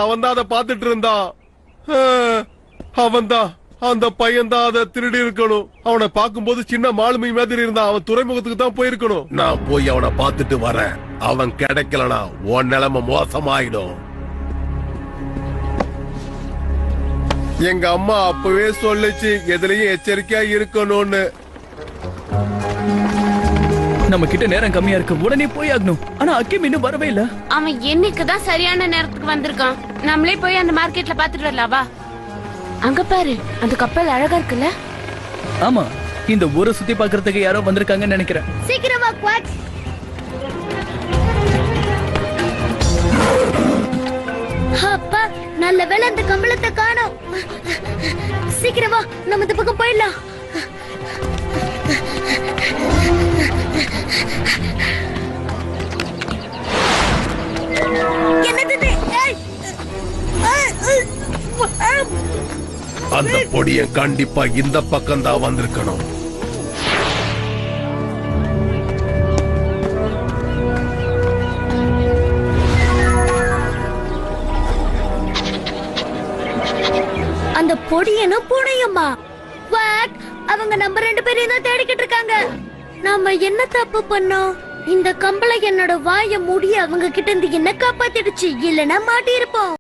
அவன் தான் அதை பாத்துட்டு இருந்தான். அவன் தான் அந்த பையன் தான் அதை திருடி இருக்கணும். அவனை பார்க்கும்போது சின்ன மாலுமி மாதிரி இருந்தான். அவன் துறைமுகத்துக்கு தான் போயிருக்கணும். நான் போய் அவனை பார்த்துட்டு வரேன். அவன் கிடைக்கலனா உன் நிலைமை மோசமாயிடும். எங்க அம்மா அப்பவே சொல்லுச்சு எதுலயும் எச்சரிக்கையா இருக்கணும்னு. நம்ம கிட்ட நேரம் கம்மியா இருக்கு, உடனே போய் ஆகணும். ஆனா அக்கிம் இன்னும் வரவே இல்ல. அவன் என்னைக்குதான் சரியான நேரத்துக்கு வந்திருக்கான். நம்மளே போய் அந்த மார்க்கெட்ல பாத்துட்டு வரலாவா? அங்க பாரு, அந்த கப்பல் அழகா இருக்குல்ல? ஆமா, இந்த ஊரை சுத்தி பாக்குறதுக்கு யாரோ வந்திருக்காங்கன்னு நினைக்கிறேன். சீக்கிரமா குவாக். அப்பா, நல்ல வேளை அந்த கம்பளத்தை காணோம். சீக்கிரமா நம்ம இந்த பக்கம் போயிடலாம். அந்த பொடிய கண்டிப்பா இந்த பக்கம் தான் வந்திருக்கணும். அந்த பொடியனும் பூனையுமா? அவங்க நம்ம 2 பேரையும் தான் தேடிக்கிட்டு இருக்காங்க. நாம என்ன தப்பு பண்ணோம்? இந்த கம்பளை என்னோட வாய மூடி அவங்க கிட்ட இருந்து என்ன காப்பாத்திடுச்சு. இல்லன்னா மாட்டி இருப்போம்.